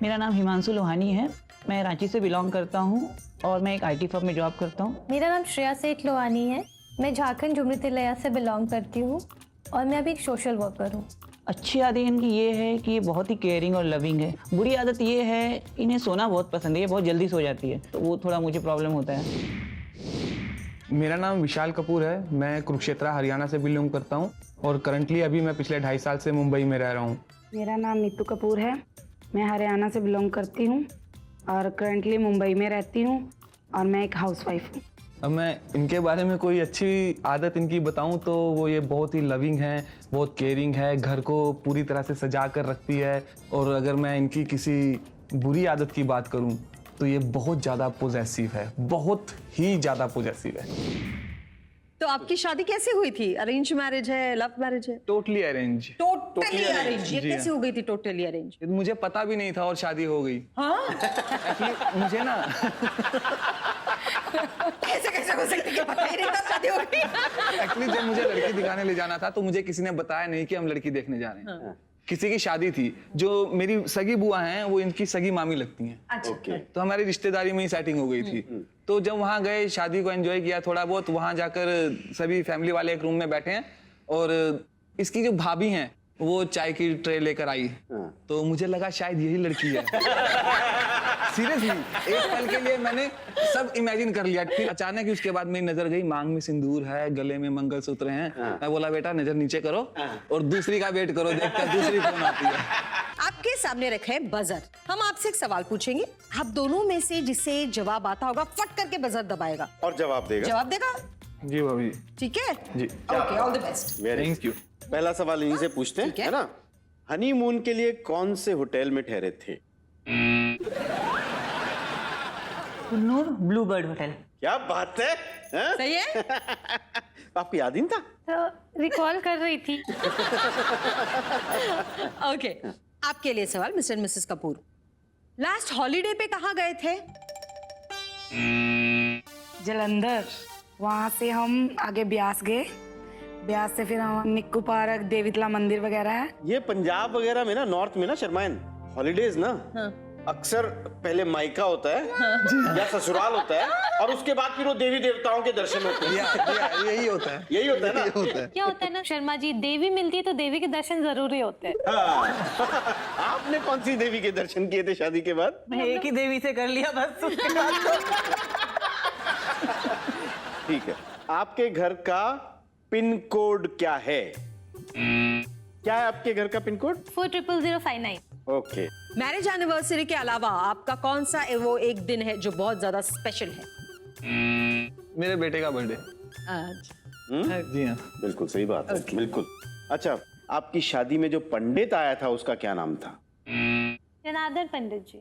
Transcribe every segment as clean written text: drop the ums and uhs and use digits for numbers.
मेरा नाम हिमांशु लोहानी है। मैं रांची से बिलोंग करता हूँ और मैं एक आईटी फर्म में जॉब करता हूँ। मेरा नाम श्रेया सेठ लोहानी है। मैं झारखंड झुमरी तिलैया से बिलोंग करती हूँ और मैं अभी एक सोशल वर्कर हूँ। अच्छी आदत इनकी ये है कि ये बहुत ही केयरिंग और लविंग है। बुरी आदत ये है इन्हें सोना बहुत पसंद है, ये बहुत जल्दी सो जाती है, तो वो थोड़ा मुझे प्रॉब्लम होता है। मेरा नाम विशाल कपूर है। मैं कुरुक्षेत्र हरियाणा से बिलोंग करता हूँ और करंटली अभी मैं पिछले 2.5 साल से मुंबई में रह रहा हूँ। मेरा नाम नीतू कपूर है। मैं हरियाणा से बिलोंग करती हूँ और करंटली मुंबई में रहती हूँ और मैं एक हाउसवाइफ हूँ। अब मैं इनके बारे में कोई अच्छी आदत इनकी बताऊं तो वो ये बहुत ही लविंग है, बहुत केयरिंग है, घर को पूरी तरह से सजा कर रखती है। और अगर मैं इनकी किसी बुरी आदत की बात करूं तो ये बहुत ज़्यादा पॉजेसिव है, बहुत ही ज़्यादा पॉजेसिव है। तो आपकी शादी कैसे हुई थी? अरेंज मैरिज है, लव मैरिज है? Totally arrange. Totally arrange. ये जी कैसे हो गई थी टोटली अरेंज? मुझे पता भी नहीं था और शादी हो गई। हाँ? Actually, मुझे ना कैसे हो सकती है? पता ही नहीं था शादी हो गई। एक्चुअली जब मुझे लड़की दिखाने ले जाना था तो मुझे किसी ने बताया नहीं कि हम लड़की देखने जा रहे हैं। किसी की शादी थी, जो मेरी सगी बुआ हैं वो इनकी सगी मामी लगती हैं। अच्छा। तो हमारी रिश्तेदारी में ही सेटिंग हो गई थी। तो जब वहां गए, शादी को एंजॉय किया थोड़ा बहुत, वहां जाकर सभी फैमिली वाले एक रूम में बैठे हैं और इसकी जो भाभी हैं वो चाय की ट्रे लेकर आई। तो मुझे लगा शायद यही लड़की है। सीरियसली एक पल के लिए मैंने सब इमेजिन कर लिया। फिर अचानक ही उसके बाद मेरी नजर गई, मांग में सिंदूर है, गले में मंगलसूत्र हैं। मैं बोला बेटा नजर नीचे करो और दूसरी का वेट करो, देखकर दूसरी कौन आती है। आपके सामने रखे है बजर। हम आपसे एक सवाल पूछेंगे, आप दोनों में से जिसे जवाब आता होगा फट करके बजर दबाएगा और जवाब देगा। जी भाभी। ठीक है जी। Okay, all the best. Thank you. पहला सवाल इन्हीं से पूछते हैं, है ना? हनीमून के लिए कौन से होटल में ठहरे थे? Coonoor blue bird hotel. क्या बात है, हैं? सही है। आपको याद ही नहीं था? तो रिकॉल कर रही थी। ओके, आपके लिए सवाल mister and Mrs Kapoor. Last holiday पे कहाँ गए थे? जलंधर। वहाँ से हम आगे ब्यास गए। ब्यास से फिर हम निक्कू पार्क, देवीतला मंदिर वगैरह है। ये पंजाब वगैरह में ना, नॉर्थ में ना शर्मायन, हॉलीडेज ना अक्सर पहले मायका होता है या ससुराल होता है और उसके बाद फिर वो देवी देवताओं के दर्शन होते हैं। यही होता है। यही होता है ना? क्या होता है ना शर्मा जी, देवी मिलती है तो देवी के दर्शन जरूरी होते हैं। हाँ। आपने कौन सी देवी के दर्शन किए थे शादी के बाद? मैं एक ही देवी से कर लिया बस, उसके बाद तो ठीक है, आपके घर का पिन कोड क्या है? क्या है आपके घर का pin code? 40059। Okay. Marriage anniversary के अलावा आपका कौन सा वो एक दिन है जो बहुत ज्यादा स्पेशल है? मेरे बेटे का बर्थडे। जी हाँ, बिल्कुल सही बात है। बिल्कुल। अच्छा, आपकी शादी में जो पंडित आया था उसका क्या नाम था? जनार्दन पंडित जी।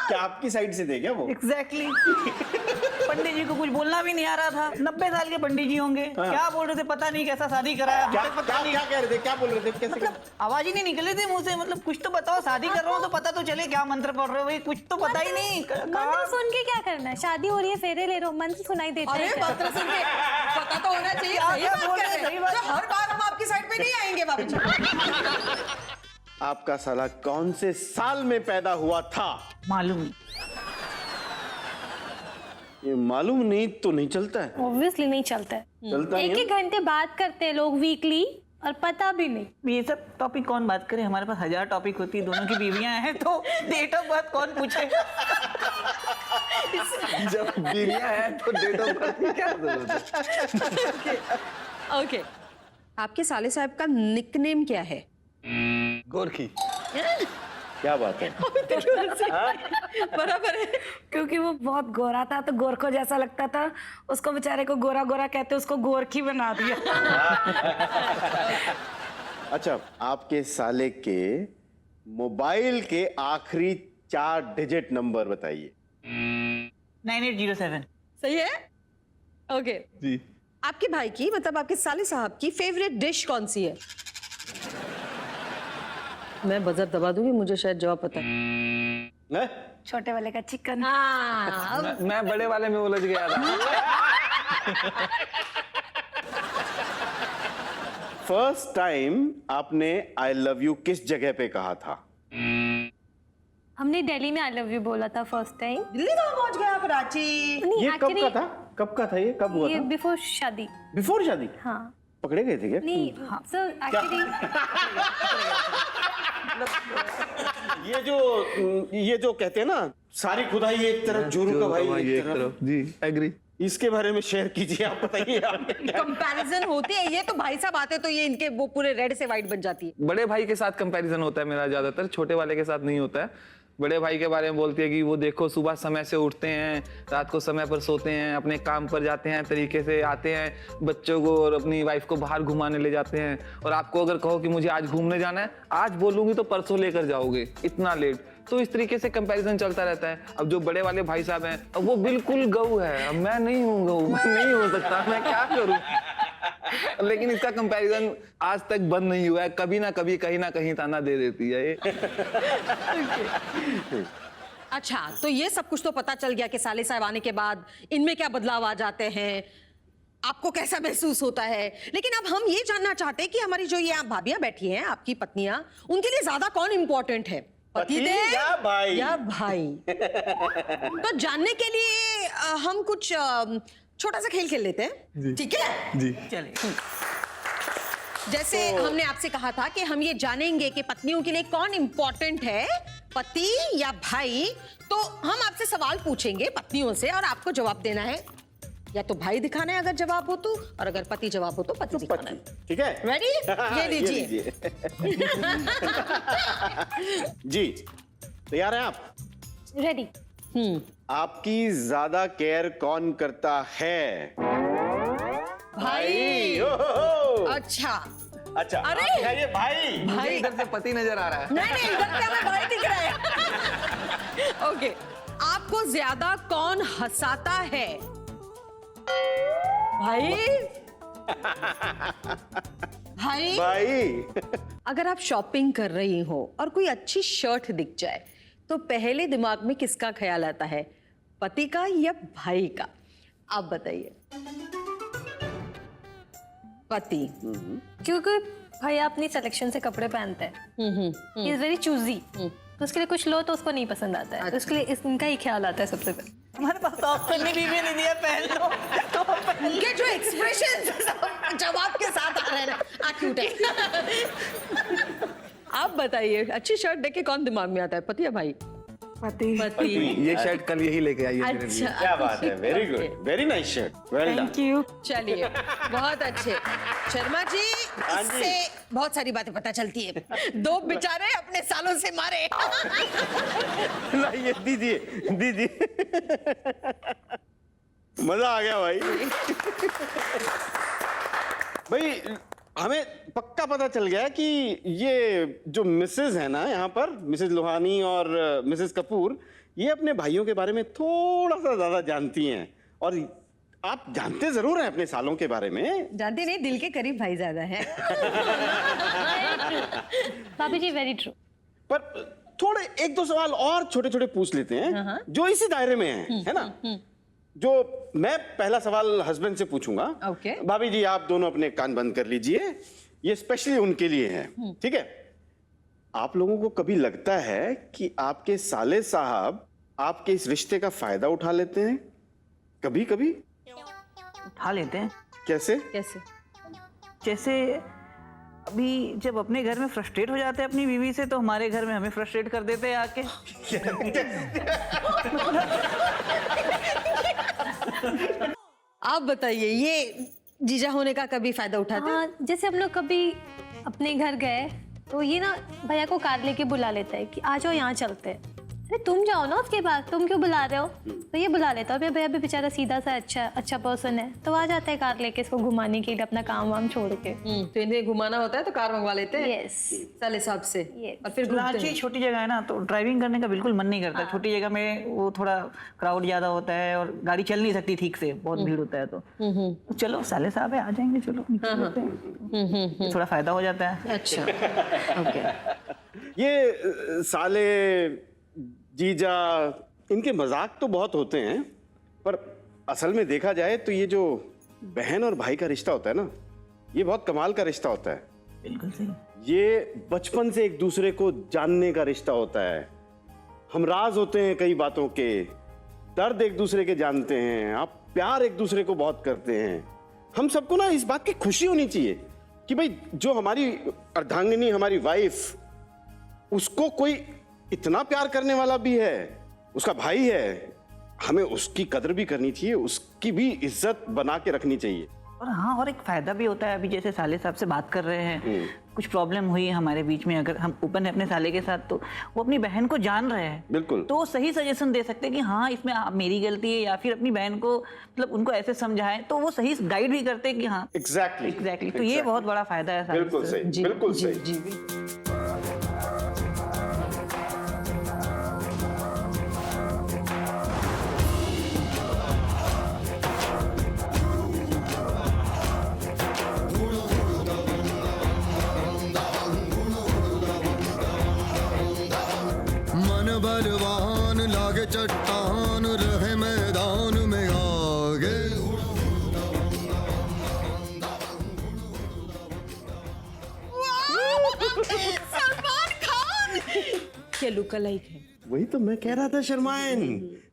क्या आपकी साइड से थे क्या वो? एग्जैक्टली। पंडित जी को कुछ बोलना भी नहीं आ रहा था। 90 साल के पंडित जी होंगे। क्या बोल रहे थे पता नहीं, कैसा शादी कराया क्या हमें पता नहीं। क्या कह रहे थे, क्या बोल रहे थे, कैसे? मतलब आवाज ही नहीं निकल रही थी मुंह से। मतलब कुछ तो बताओ, शादी कर रहा हूँ तो पता तो चले, क्या मंत्र पढ़ रहे हो भाई, कुछ तो पता ही नहीं। मंत्र सुन के क्या करना है? शादी हो रही है, फेरे ले रहे हो, मंत्र सुनाई देता अरे है क्या? मंत्र सुन के पता तो होना चाहिए। क्या सही बात बोल कह रहे हैं, रहे सही हैं। बात। तो हर बार हम आपकी साइड पे नहीं आएंगे भाभी जी। आपका साला कौन से साल में पैदा हुआ था? मालूम नहीं। ये मालूम नहीं तो नहीं चलता है। ऑब्वियसली नहीं चलता है। चलता एक नहीं एक घंटे बात करते हैं लोग वीकली और पता भी नहीं। ये सब टॉपिक कौन बात करे, हमारे पास 1000 टॉपिक होती है। दोनों की बीवियां हैं तो डेट ऑफ बर्थ कौन पूछे। जब बीवियां हैं तो डेट ऑफ बर्थ की क्या जरूरत है? ओके, आपके साले साहब का निकनेम क्या है? गोरखी। क्या बात है? बराबर है। क्योंकि वो बहुत गोरा था तो गोरखो जैसा लगता था, उसको बेचारे को गोरा गोरा कहते, उसको गोरखी बना दिया। अच्छा, आपके साले के मोबाइल के आखिरी 4 डिजिट नंबर बताइए। 9807। सही है। ओके जी। आपके भाई की, मतलब आपके साले साहब की फेवरेट डिश कौन सी है? मैं बजर दबा दूंगी, मुझे शायद जवाब पता है। हैं? छोटे वाले का चिकन। हाँ, मैं बड़े वाले में उलझ गया था। फर्स्ट टाइम आपने आई लव यू किस जगह पे कहा था? हमने दिल्ली में आई लव यू बोला था फर्स्ट टाइम। दिल्ली कहाँ पहुंच गए आप रांची? नहीं ये कब एक्चुअली का था? कब का था ये? कब हुआ ये था? बिफोर शादी। बिफोर शादी? हाँ पकड़े गए थे क्या? नहीं सर एक्चुअली ये जो कहते हैं ना, सारी खुदाई एक तरफ, जोरू का भाई एक तरफ। जी एग्री। इसके बारे में शेयर कीजिए, आप बताइए। आपने क्या- कंपैरिजन होती है ये तो भाई साहब आते तो ये इनके वो पूरे रेड से व्हाइट बन जाती है। बड़े भाई के साथ कंपैरिजन होता है मेरा ज्यादातर, छोटे वाले के साथ नहीं होता है। बड़े भाई के बारे में बोलती है कि वो देखो सुबह समय से उठते हैं, रात को समय पर सोते हैं, अपने काम पर जाते हैं, तरीके से आते हैं, बच्चों को और अपनी वाइफ को बाहर घुमाने ले जाते हैं। और आपको अगर कहो कि मुझे आज घूमने जाना है, आज बोलूंगी तो परसों लेकर जाओगे, इतना लेट। तो इस तरीके से कंपैरिजन चलता रहता है। अब जो बड़े वाले भाई साहब हैं, अब वो बिल्कुल गऊ है, अब मैं नहीं हूँ गऊ, मैं नहीं हो सकता, मैं क्या करूँ। लेकिन इसका कंपैरिजन आज तक बंद नहीं हुआ है, कभी ना कभी कहीं ना कहीं ताना दे देती है ये। अच्छा, तो ये सब कुछ तो पता चल गया कि साले साहब आने के बाद इनमें क्या बदलाव आ जाते हैं, आपको कैसा महसूस होता है। लेकिन अब हम ये जानना चाहते हैं कि हमारी जो ये आप भाभियां बैठी हैं, आपकी पत्नियां, उनके लिए ज्यादा कौन इंपॉर्टेंट है, पतिदेव या भाई? या भाई? तो जानने के लिए हम कुछ छोटा सा खेल खेल लेते हैं, ठीक है? जी चलिए। जैसे हमने आपसे कहा था कि हम ये जानेंगे कि पत्नियों के लिए कौन इंपॉर्टेंट है, पति या भाई। तो हम आपसे सवाल पूछेंगे पत्नियों से और आपको जवाब देना है। या तो भाई दिखाना है अगर जवाब हो तो, और अगर पति जवाब हो तो पति दिखाना है। ठीक है? रेडी? ये लीजिए। जी, तैयार हैं आप? रेडी। आपकी ज्यादा केयर कौन करता है? भाई। ओहो! अच्छा अच्छा, अरे! आप दिखाइए भाई। मुझे इधर से पति नजर आ रहा है। नहीं नहीं, इधर से हमें भाई दिख रहा है। ओके, आपको ज्यादा कौन हंसाता है, भाई? भाई? भाई अगर आप शॉपिंग कर रही हो और कोई अच्छी शर्ट दिख जाए तो पहले दिमाग में किसका ख्याल आता है, पति का या भाई का? आप बताइए। पति। क्योंकि भैया अपनी सिलेक्शन से कपड़े पहनते हैं, ही इज वेरी चूजी, तो उसके लिए कुछ लो तो उसको नहीं पसंद आता है, तो उसके लिए इनका ही ख्याल आता है सबसे पहले। हमारे पास तो ऑप्शन नहीं नहीं दिया, पहन लो तो उनके जो एक्सप्रेशन जवाब के साथ आ रहे हैं ना, क्यूट है। आप बताइए, अच्छी शर्ट देख के कौन दिमाग में आता है, पति या भाई? पति। पति। ये शर्ट कल यही लेके आई है मेरे लिए। अच्छा, क्या बात है, very good, very nice shirt, well done. Thank you. चलिए, बहुत अच्छे। शर्मा जी, हाँ जी। इससे बहुत सारी बातें पता चलती है। दो बेचारे अपने सालों से मारे। लाइए, दीजिए दीजिए। मजा आ गया भाई। भाई हमें पक्का पता चल गया कि ये जो मिसेज है ना यहाँ पर, मिसेज लोहानी और मिसेज कपूर, ये अपने भाइयों के बारे में थोड़ा सा ज्यादा जानती हैं। और आप जानते जरूर हैं अपने सालों के बारे में। जानते नहीं, दिल के करीब भाई ज्यादा है। भाभी जी वेरी ट्रू। पर थोड़े एक दो सवाल और छोटे छोटे पूछ लेते हैं जो इसी दायरे में है ना। जो मैं पहला सवाल हस्बैंड से पूछूंगा। ओके। भाभी जी आप दोनों अपने कान बंद कर लीजिए, ये स्पेशली उनके लिए है, ठीक है। आप लोगों को कभी लगता है कि आपके साले साहब आपके इस रिश्ते का फायदा उठा लेते हैं? कभी कभी उठा लेते हैं। कैसे? कैसे? जैसे अभी जब अपने घर में फ्रस्ट्रेट हो जाते हैं अपनी बीवी से, तो हमारे घर में हमें फ्रस्ट्रेट कर देते हैं आके। आप बताइए, ये जीजा होने का कभी फायदा उठाते हैं? हाँ, जैसे हम लोग कभी अपने घर गए तो ये ना भैया को कार लेके बुला लेता है कि आ जाओ यहाँ चलते हैं। अरे तुम जाओ ना उसके पास, तुम क्यों बुला रहे हो? तो ये बुला लेता है। भैया भी बेचारा सीधा सा अच्छा पर्सन है, तो आ जाता है कार लेके इसको घुमाने के लिए, अपना काम वाम छोड़ के। तो इन्हें घुमाना होता है तो कार मंगवा लेते हैं। Yes. साले साहब से। Yes. और फिर घूमते रांची हैं। छोटी जगह है ना, तो ड्राइविंग करने का बिल्कुल मन नहीं करता। छोटी जगह में वो थोड़ा क्राउड ज्यादा होता है और गाड़ी चल नहीं सकती ठीक से, बहुत भीड़ होता है। तो चलो साले साहब है, आ जाएंगे, चलो निकल लेते हैं। थोड़ा फायदा हो जाता है। अच्छा। ओके। ये साले जीजा, इनके मजाक तो बहुत होते हैं, पर असल में देखा जाए तो ये जो बहन और भाई का रिश्ता होता है ना, ये बहुत कमाल का रिश्ता होता है। बिल्कुल सही। ये बचपन से एक दूसरे को जानने का रिश्ता होता है। हम राज होते हैं कई बातों के, दर्द एक दूसरे के जानते हैं, आप प्यार एक दूसरे को बहुत करते हैं। हम सबको ना इस बात की खुशी होनी चाहिए कि भाई जो हमारी अर्धांगिनी, हमारी वाइफ, उसको कोई इतना प्यार करने वाला भी है, उसका भाई है। हमें उसकी कदर भी करनी चाहिए, उसकी भी इज्जत बना के रखनी चाहिए। और हाँ, और एक फायदा भी होता है। अभी जैसे साले साहब से बात कर रहे हैं, कुछ प्रॉब्लम हुई हमारे बीच में, अगर हम ओपन है अपने साले के साथ, तो वो अपनी बहन को जान रहे हैं। बिल्कुल। तो वो सही सजेशन दे सकते हैं कि हाँ इसमें मेरी गलती है, या फिर अपनी बहन को मतलब उनको ऐसे समझाएं, तो वो सही गाइड भी करते हैं कि हाँ एग्जैक्टली। तो ये बहुत बड़ा फायदा है। बिल्कुल सही, बिल्कुल सही। बलवान लागे चट्टान रहे मैदान में आगे। सलमान खान क्या लुक अलाइक है। वही तो मैं कह रहा था शर्मायन,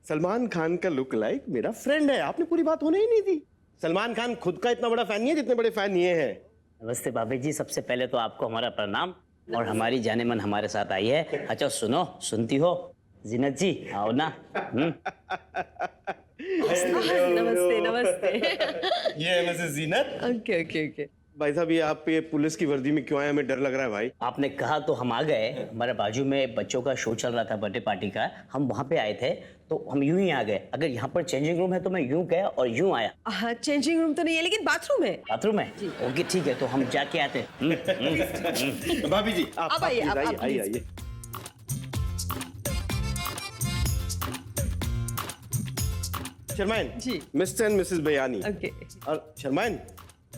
सलमान खान का लुक लाइक मेरा फ्रेंड है। आपने पूरी बात होने ही नहीं दी। सलमान खान खुद का इतना बड़ा फैन नहीं है जितने बड़े फैन ये है। नमस्ते भाभी जी, सबसे पहले तो आपको हमारा प्रणाम। और हमारी जाने मन हमारे साथ आई है। अच्छा सुनो, सुनती हो जीनत जी, आओ ना। नमस्ते नमस्ते। ये है Mrs Zeenat. Okay okay okay. भाई साहब, ये आप ये पुलिस की वर्दी में क्यों आए? हमें डर लग रहा है भाई। आपने कहा तो हम आ गए। हमारे बाजू में बच्चों का शो चल रहा था, बर्थडे पार्टी का, हम वहाँ पे आए थे, तो हम यूं ही आ गए। अगर यहाँ पर चेंजिंग रूम है तो मैं यूं गया और यूं आया। हाँ, चेंजिंग रूम तो नहीं है, लेकिन बाथरूम है। बाथरूम है? ओके ठीक है, तो हम जाके आते हैं। भाभी जी आप आइए, आप आइए please। आइए। शर्मायन जी। मिस्टर एंड मिसेस बयानी। ओके। और शर्मायन,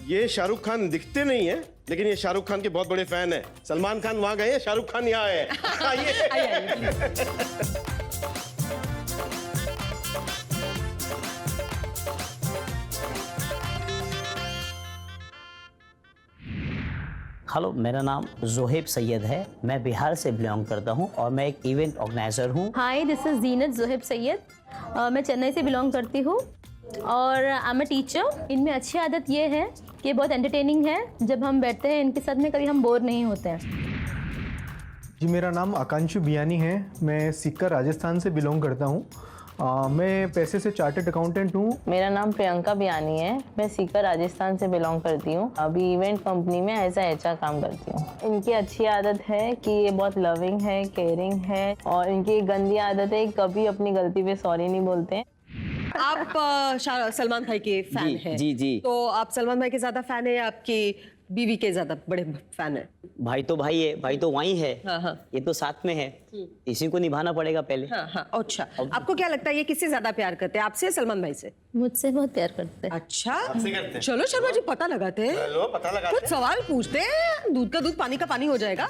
ये शाहरुख खान दिखते नहीं है, लेकिन ये शाहरुख खान के बहुत बड़े फैन है। सलमान खान वहां गए हैं, शाहरुख खान यहाँ आए हैं। आइए। हेलो, मेरा नाम जोहेब सैयद है। मैं बिहार से बिलोंग करता हूँ और मैं एक इवेंट ऑर्गेनाइजर हूँ। हाय, दिस इज जीनत जोहेब सैयद। मैं चेन्नई से बिलोंग करती हूँ और आई एम अ टीचर। इनमें अच्छी आदत ये है कि बहुत एंटरटेनिंग है। जब हम बैठते हैं इनके साथ में, कभी हम बोर नहीं होते हैं। जी, मेरा नाम आकांशु बियानी है। मैं सीकर राजस्थान से बिलोंग करता हूँ। मैं पैसे से चार्टर्ड अकाउंटेंट हूँ। मेरा नाम प्रियंका बियानी है। मैं सीकर राजस्थान से बिलोंग करती हूँ। अभी इवेंट कंपनी में एज ए एचआर काम करती हूँ। इनकी अच्छी आदत है कि ये बहुत लविंग है, केयरिंग है, और इनकी गंदी आदत है कभी अपनी गलती पे सॉरी नहीं बोलते हैं। आप सलमान भाई के फैन हैं। जी। तो आप सलमान भाई के ज्यादा फैन है या आपकी बीवी के ज्यादा बड़े फैन है? भाई तो भाई है, भाई तो वहीं है। हाँ। ये तो साथ में है, इसी को निभाना पड़ेगा पहले। हाँ। अच्छा, आपको क्या लगता है ये किससे ज्यादा प्यार करते हैं, आपसे या सलमान भाई से? मुझसे बहुत प्यार करते हैं। अच्छा, चलो शर्मा जी पता लगाते हैं। कुछ सवाल पूछते हैं, दूध का दूध पानी का पानी हो जाएगा।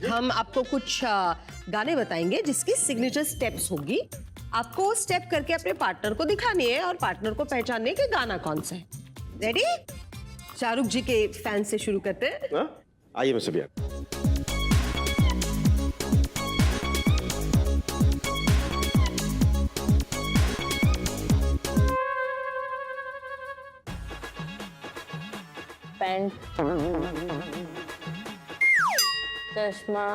हम आपको कुछ गाने बताएंगे जिसकी सिग्नेचर स्टेप्स होगी। आपको स्टेप करके अपने पार्टनर को दिखानी है और पार्टनर को पहचानने कि गाना कौन सा है। रेडी? शाहरुख जी के फैन से शुरू करते हैं। आइए मैं सभी। पैंट, चश्मा।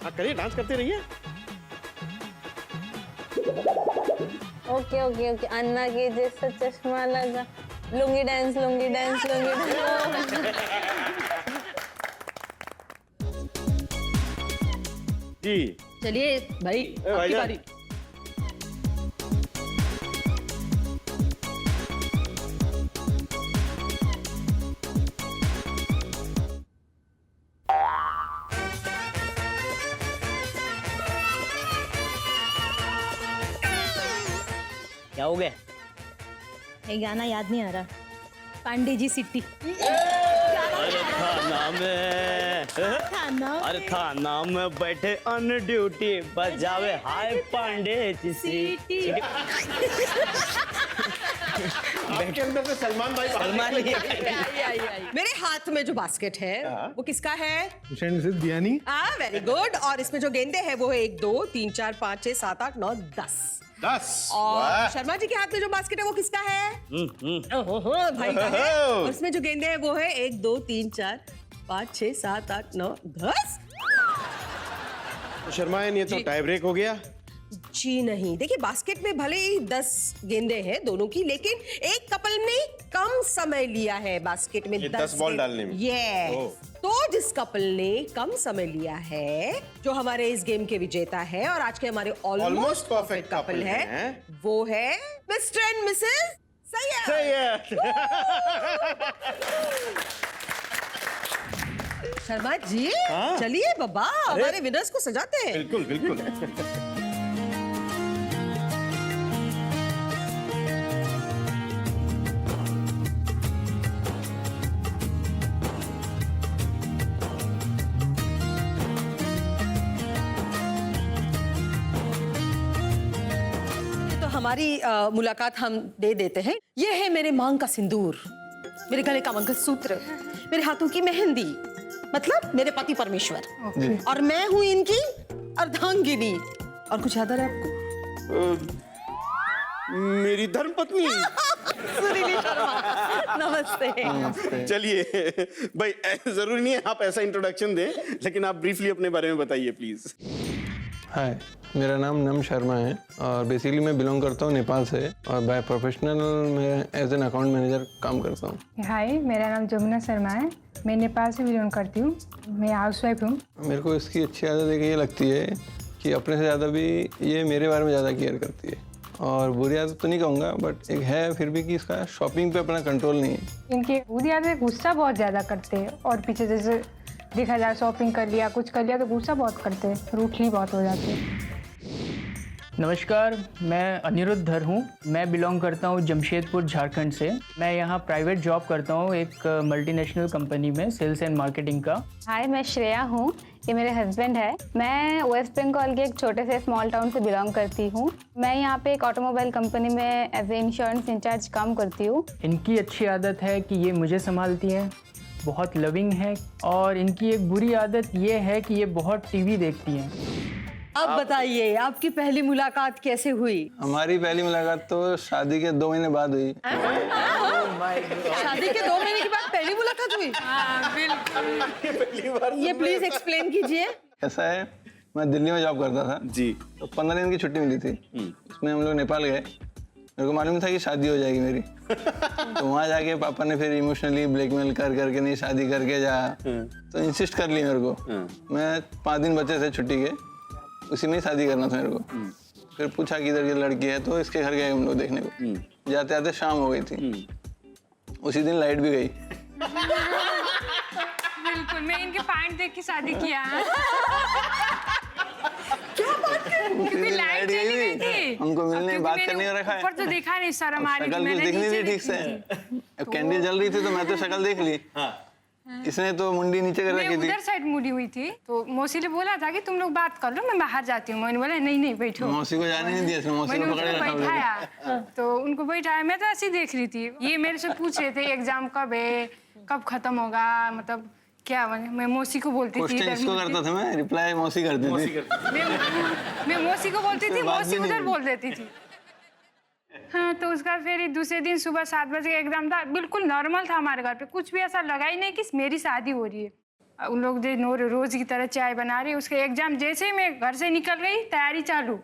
करिए, डांस करते रहिए। Okay okay okay. अन्ना के जैसा चश्मा लगा। Lungi dance, lungi dance, lungi dance. जी चलिए भाई, आपकी बारी। क्या हो गया? ये गाना याद नहीं आ रहा। पांडे जी सिटी। अरे थाना में बैठे ऑन ड्यूटी, बजावे हाय पांडे जी सिटी। आपके अंदर से सलमान भाई मेरे हाथ में जो बास्केट है वो किसका है? Mister Mrs Biyani. Very good. और इसमें जो गेंदे हैं वो है 1 2 3 4 5 6 7 8 9 10। 10। और शर्मा जी के हाथ में जो बास्केट है वो किसका है? भाई का है। और इसमें जो गेंदे हैं वो है 1 2 3 4 5 6 7 8 9 10। शर्मा ये तो टाई ब्रेक हो गया। जी नहीं, देखिए बास्केट में भले ही 10 गेंदे हैं दोनों की, लेकिन एक कपल ने कम समय लिया है बास्केट में ये 10 बॉल डालने में। यस। तो जिस कपल ने कम समय लिया है, जो हमारे इस गेम के विजेता है और आज के हमारे ऑलमोस्ट परफेक्ट कपल है, वो है Mr and Mrs Syed. Sharma ji, चलिए बाबा हमारे विनर्स को सजाते हैं। बिल्कुल बिल्कुल। हमारी मुलाकात हम दे देते हैं। ये है मेरे मांग का सिंदूर, मेरे गले का मंगलसूत्र, मेरे हाथों की मेहंदी, मतलब मेरे पति परमेश्वर, और मैं हूँ इनकी अर्धांगिनी। और कुछ याद आ रहा है आपको? मेरी धर्मपत्नी। सुरीली शर्मा। नमस्ते। चलिए भाई, जरूरी नहीं है आप ऐसा इंट्रोडक्शन दें, लेकिन आप ब्रीफली अपने बारे में बताइए प्लीज। हाय, मेरा नाम नम शर्मा है और बेसिकली मैं बिलोंग करता हूँ नेपाल से और बाय प्रोफेशनल मैं एज एन अकाउंट मैनेजर काम करता हूँ। हाय, मेरा नाम जमुना शर्मा है, मैं नेपाल से बिलोंग करती हूँ, मैं हाउसवाइफ हूँ। मेरे को इसकी अच्छी आदत ये लगती है कि अपने से ज़्यादा भी ये मेरे बारे में ज़्यादा केयर करती है, और बुरी आदत तो नहीं कहूँगा बट एक है फिर भी कि इसका शॉपिंग पे अपना कंट्रोल नहीं है। इनकी बुरी आदत गुस्सा बहुत ज़्यादा करते हैं, और पीछे जैसे देखा जाए शॉपिंग कर लिया, कुछ कर लिया तो गुस्सा बहुत करते हैं, रूठली बहुत हो जाती है। नमस्कार, मैं अनिरुद्ध धर हूँ, मैं बिलोंग करता हूँ जमशेदपुर झारखंड से। मैं यहाँ प्राइवेट जॉब करता हूँ एक मल्टीनेशनल कंपनी में, सेल्स एंड मार्केटिंग का। हाय, मैं श्रेया हूँ, ये मेरे हस्बैंड है। मैं वेस्ट बंगाल के एक छोटे से स्मॉल टाउन से बिलोंग करती हूँ। मैं यहाँ पे एक ऑटोमोबाइल कंपनी में एज ए इंश्योरेंस इंचार्ज काम करती हूँ। इनकी अच्छी आदत है कि ये मुझे संभालती है, बहुत लविंग है, और इनकी एक बुरी आदत ये है कि ये बहुत टीवी देखती हैं। अब बताइए आपकी पहली मुलाकात कैसे हुई? हमारी पहली मुलाकात तो शादी के 2 महीने बाद हुई। शादी के 2 महीने के बाद पहली मुलाकात हुई? बिल्कुल। ये प्लीज एक्सप्लेन कीजिए। ऐसा है, मैं दिल्ली में जॉब करता था जी, तो 15 दिन की छुट्टी मिली थी, उसमें हम लोग नेपाल गए। मेरे को मालूम था कि शादी हो जाएगी मेरी तो वहाँ जाके पापा ने फिर इमोशनली ब्लैकमेल कर करके नहीं शादी करके जा, तो इंसिस्ट कर ली मेरे को। मैं 5 दिन बचे थे छुट्टी के, उसी में ही शादी करना था मेरे को। फिर पूछा कि इधर ये लड़की है, तो इसके घर गए हम लोग देखने को। जाते आते शाम हो गई थी, उसी दिन लाइट भी गई। बिल्कुल, मैं इनके पैंट देख के शादी किया है। क्या बात कर रही हो? क्योंकि लाइट चली गई थी, हमको मिलने बात करने को रखा है, ऊपर तो देखा नहीं, शर्म आ रही थी, शक्ल मैंने दिख नहीं नीचे थी ठीक से। अब कैंडल जल रही थी तो मैं तो शक्ल देख ली, इसने तो मुंडी नीचे कर रखी थी। उधर साइड मुड़ी हुई थी, तो मौसी ने बोला था कि तुम लोग बात कर लो, मैं बाहर जाती हूँ। मैंने बोला नहीं नहीं बैठो। मौसी को जाने नहीं दिया, मौसी को पकड़ रखा। बैठाया तो उनको बैठाया, मैं तो ऐसी देख रही थी। ये मेरे से पूछ रहे थे एग्जाम कब है, कब खत्म होगा, मतलब क्या। मैं मौसी को बोलती थी, इसको करता था मैं, रिप्लाई मौसी करती थी। मैं मौसी को बोलती थी, मौसी उधर बोल देती थी। हाँ, तो उसका फिर दूसरे दिन सुबह 7 बजे का एग्जाम था। बिल्कुल नॉर्मल था हमारे घर पे, कुछ भी ऐसा लगा ही नहीं कि मेरी शादी हो रही है। उन लोग जो रोज की तरह चाय बना रही, उसके एग्जाम जैसे ही मैं घर से निकल गई, तैयारी चालू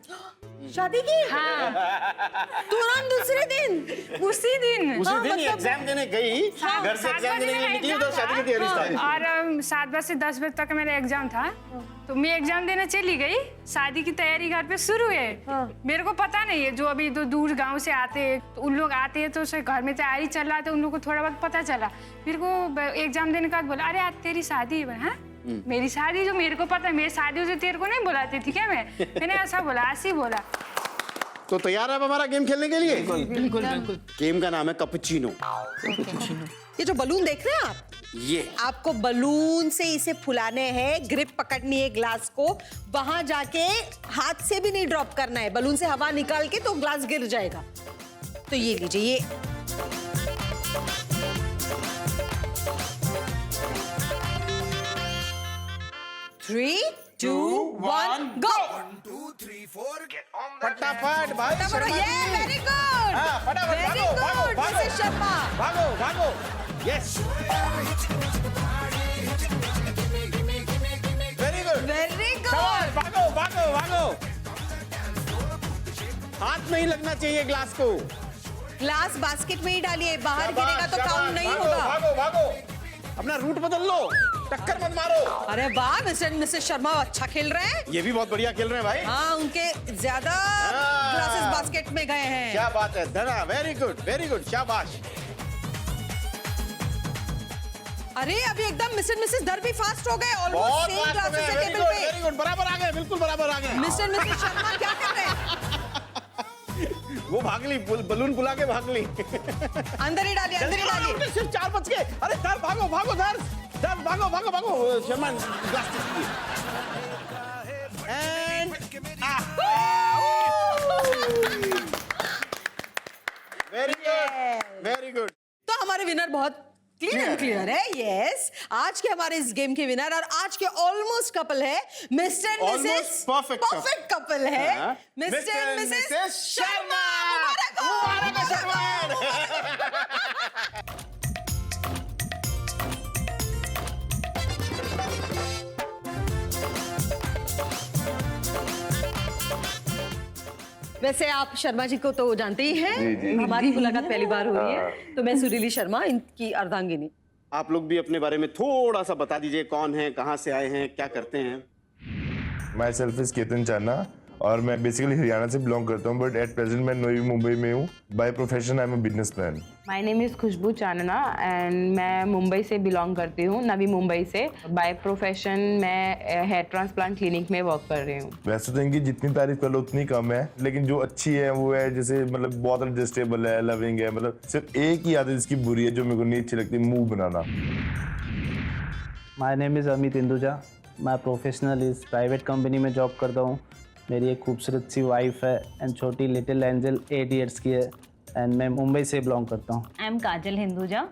शादी की। हाँ, तुरंत दूसरे दिन, उसी दिन एग्जाम देने गई, घर से एग्जाम देने के लिए निकली तो शादी की तैयारी स्टार्ट। और 7 बजे से 10 बजे तक मेरा एग्जाम था, तो मैं एग्जाम देने चली गई, शादी की तैयारी घर पे शुरू है। मेरे को पता नहीं है, जो अभी तो दूर गांव से आते हैं, तो उन लोग आते हैं तो घर में तैयारी चल रहा है, तो उन लोग को थोड़ा बहुत पता चला। मेरे को एग्जाम देने के बाद बोला, अरे आज तेरी शादी है। हाँ, मेरी शादी, जो मेरे को पता है, मेरी शादी जो तेरे को नहीं बुलाती थी क्या? मैंने ऐसा बोला, ऐसे ही बोला। तो तैयार है आप हमारा गेम खेलने के लिए? बिल्कुल बिल्कुल। गेम का नाम है कैपुचिनो। ये जो बलून देख रहे हैं आप, ये आपको बलून से इसे फुलाने हैं, ग्रिप पकड़नी है ग्लास को, वहां जाके हाथ से भी नहीं ड्रॉप करना है, बलून से हवा निकाल के तो ग्लास गिर जाएगा। तो ये लीजिए, ये 3, 2, 1, go! फटाफट भाई फटाफट, ये very good! हाँ, फटाफट, Very भागो, भागो, good, भागो। Mrs. शर्मा। भागो भागो यस वेरी गुड Very शाबाश, good! भागो भागो भागो हाथ नहीं लगना चाहिए ग्लास को ग्लास बास्केट में ही डालिए, बाहर शाबाश, गिरेगा तो शाबाश, काउंट नहीं भागो, होगा। भागो भागो अपना रूट बदल लो, टक्कर मत मारो। अरे वाह, मिस्टर एंड मिसेस शर्मा अच्छा खेल रहे हैं। ये भी बहुत बढ़िया खेल रहे हैं भाई। हाँ, उनके ज्यादा ग्लासेस बास्केट में गए हैं। क्या बात है धना, वेरी गुड शाबाश। अरे अभी एकदम मिस्टर मिसेस दर भी फास्ट हो गए, बहुत ऑलमोस्ट सेम fast हो ग्लासेस गए, है टेबल पे। वेरी गुड बराबर आ गए, बिल्कुल बराबर आ गए। मिस्टर मिसेस शर्मा क्या कर रहे हैं? वो भाग ली, बलून बुला के भाग ली। अंदर ही डालिए, अंदर ही डालिए। सिर्फ 4 बच गए। अरे दर भागो भागो दर भागो भागो भागो Sharma glass and very good. तो हमारे विनर बहुत क्लियर है। यस, आज के हमारे इस गेम के विनर और आज के ऑलमोस्ट कपल है Mr and Mrs perfect couple है मिस्टर एंड मिसेस शर्मा। मुबारक हो शर्मा। वैसे आप शर्मा जी को तो जानते ही हैं, हमारी मुलाकात पहली बार हो रही है। तो मैं सुरीली शर्मा, इनकी अर्धांगिनी। आप लोग भी अपने बारे में थोड़ा सा बता दीजिए, कौन है, कहाँ से आए हैं, क्या करते हैं? माई सेल्फ इज केतन चाना और मैं बेसिकली हरियाणा से बिलोंग करता हूँ, बट एट प्रेजेंट मैं नवी मुंबई में हूँ। By profession I am a businessman. My name is Khushboo Channa and मैं मुंबई से बिलोंग करती हूँ, नवी मुंबई से। बाय प्रोफेशन मैं हेयर ट्रांसप्लांट क्लिनिक में वर्क कर रही हूँ। वैसे तो इनकी जितनी तारीफ कर लो उतनी कम है, लेकिन जो अच्छी है वो है जैसे मतलब बहुत एडजस्टेबल है, लविंग है। मतलब सिर्फ एक ही आदत इसकी बुरी है जो मेरे को नहीं अच्छी लगती, मुंह बनाना। My name is Amit Induja. मैं प्रोफेशनल इस प्राइवेट कंपनी में जॉब करता हूँ। मेरी एक खूबसूरत सी वाइफ है एंड छोटी लिटिल एंजल 8 इयर्स की है एंड मैं मुंबई से बिलोंग करता हूँ। आई एम काजल हिंदुजा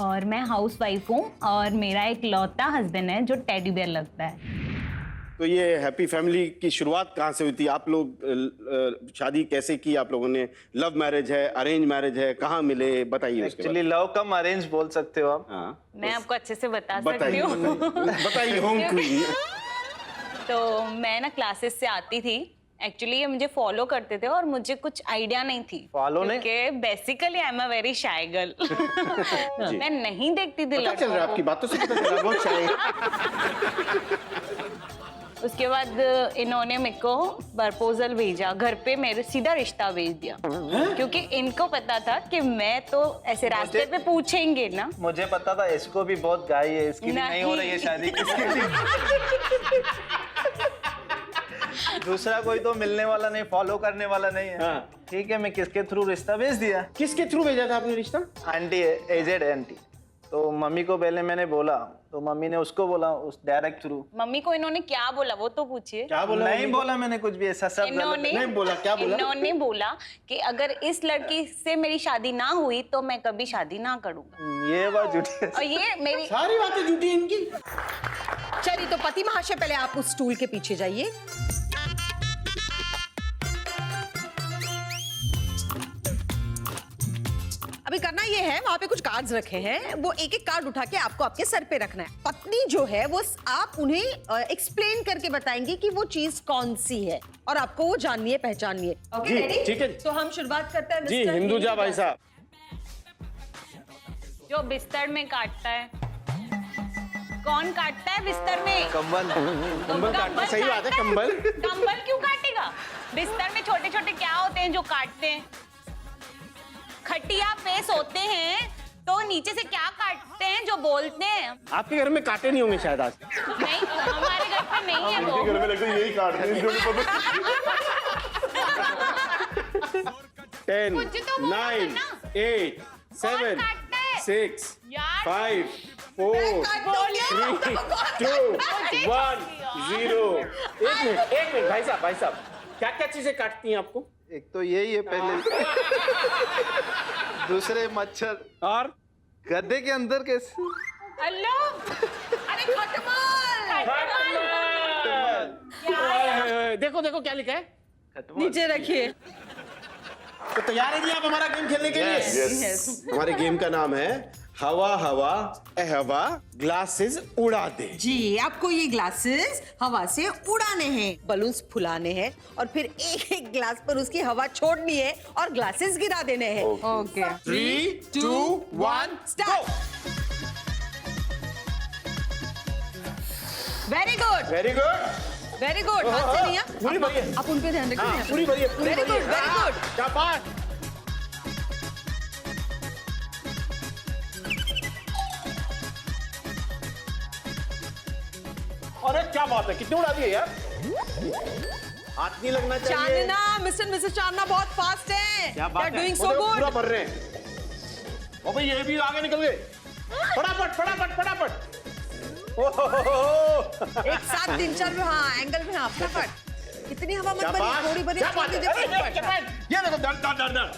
और मैं हाउस वाइफ हूँ और मेरा एक लौता हस्बैंड है जो टेडी बेयर लगता है। तो ये हैप्पी फैमिली की शुरुआत कहाँ से हुई थी? आप लोग शादी कैसे की आप लोगों ने? लव मैरिज है, अरेंज मैरिज है, कहाँ मिले, बताइए। एक्चुअली लव कम अरेंज बोल सकते हो आप। हाँ, मैं आपको अच्छे से बता सकती हूँ। बताइए होम क्वीन। तो मैं ना क्लासेस से आती थी, एक्चुअली ये मुझे फॉलो करते थे और मुझे कुछ आइडिया नहीं थी। फॉलो नहीं? क्योंकि basically I am a very shy girl. मैं नहीं देखती थी पता चल रहा है आपकी बातों से, पता चल रहा है बहुत शाय। उसके बाद इन्होंने मेरे को प्रपोजल भेजा घर पे, मेरे सीधा रिश्ता भेज दिया क्योंकि इनको पता था कि मैं तो ऐसे रास्ते पे पूछेंगे ना। मुझे पता था इसको भी बहुत गाई है, इसकी भी नहीं हो रही है शादी, किसकी दूसरा कोई तो मिलने वाला नहीं, फॉलो करने वाला नहीं है। ठीक है, मैं किसके थ्रू रिश्ता भेज दिया। किसके थ्रू भेजा था आपने रिश्ता? आंटी है, एजेड आंटी। तो मम्मी को पहले मैंने बोला, तो मम्मी ने उसको बोला उस डायरेक्ट थ्रू। मम्मी को इन्होंने क्या बोला वो तो पूछिए। क्या बोला? नहीं बोला मैंने कुछ भी ऐसा सब नहीं बोला। क्या बोला? इन्होंने बोला कि अगर इस लड़की से मेरी शादी ना हुई तो मैं कभी शादी ना करूंगा। ये बात झूठी है। और ये मेरी सारी बातें झूठी इनकी। चलिए, तो पति महाशय पहले आप उस स्टूल के पीछे जाइए। अभी करना ये है, वहां पे कुछ कार्ड्स रखे हैं, वो एक एक कार्ड उठा के आपको आपके सर पे रखना है। पत्नी जो है वो आप उन्हें एक्सप्लेन करके बताएंगे कि वो चीज कौन सी है और आपको वो जाननी है, पहचाननी है। जी, ठीक है। तो हम शुरुआत करते हैं जी, मिस्टर हिंदुजा भाई साहब। जो बिस्तर में काटता है, कौन काटता है बिस्तर में? कंबल। कंबल काटना सही बात है। कंबल कंबल क्यों काटेगा? बिस्तर में छोटे छोटे क्या होते हैं जो काटते हैं? खटिया पे सोते हैं तो नीचे से क्या काटते हैं जो बोलते हैं? आपके घर में काटे नहीं होंगे शायद आज। नहीं, हमारे घर पे नहीं है वो। घर में लगता है यही काटते हैं। 10, 9, 8, 7, 6, 5, 4, 3, 2, 1, 0। एक मिनट भाई साहब, क्या क्या चीजें काटती हैं आपको? एक तो यही है पहले, दूसरे मच्छर, और गद्दे के अंदर कैसे? अल्लाह, अरे खटमल। देखो देखो क्या लिखा है। नीचे रखिए। तो तैयार है जी आप हमारा गेम खेलने के लिए? Yes. हमारे गेम का नाम है हवा हवा ए हवा ग्लासेस उड़ा दे। जी, आपको ये ग्लासेस हवा से उड़ाने हैं, बलून्स फुलाने हैं और फिर एक एक ग्लास पर उसकी हवा छोड़नी है और ग्लासेस गिरा देने हैं। Okay 3, 2, 1 start. Very good very good very good. हाथ से नहीं है, पूरी भरिए। आप उन पे ध्यान रखिए। हाँ, पूरी भरिए, पूरी वेरी गुड भरिए। वेरी हाँ, गुड। शाबाश। अरे क्या बात है, कितने उड़ा दिए यार। हाथ नहीं लगना चाहिए। चांदना, मिस्टर मिसेस चांदना बहुत फास्ट है। क्या बात है, डूइंग वो सो देखो, पूरा गुड। भर रहे हैं। ओ भाई ये भी आगे निकल गए। फटाफट फटाफट फटाफट। एक साथ दिनचर्या, हाँ एंगल में, हाँ फटाफट। इतनी हवा मत भरिए, थोड़ी भरिए, छोड़ दीजिए फटाफट। ये देखो डर डर डर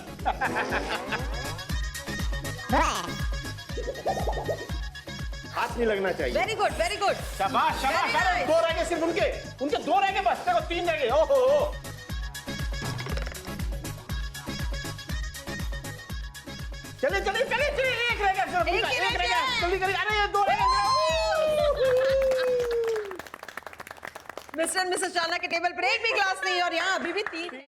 हाथ नहीं लगना चाहिए। Very good very good. शाबाश शाबाश। Very अरे nice. 2 रह गए सिर्फ उनके 2 रह गए बस। देखो 3 रह गए। ओहो चलिए चलिए चलिए चलिए। एक रह गया सिर्फ। एक ही रह रह गया। गया। जल्दी करिए। अरे ये 2 रह गए। मिस्टर मिसेस चांदना के टेबल पर एक भी ग्लास नहीं और यहाँ अभी भी 3 है।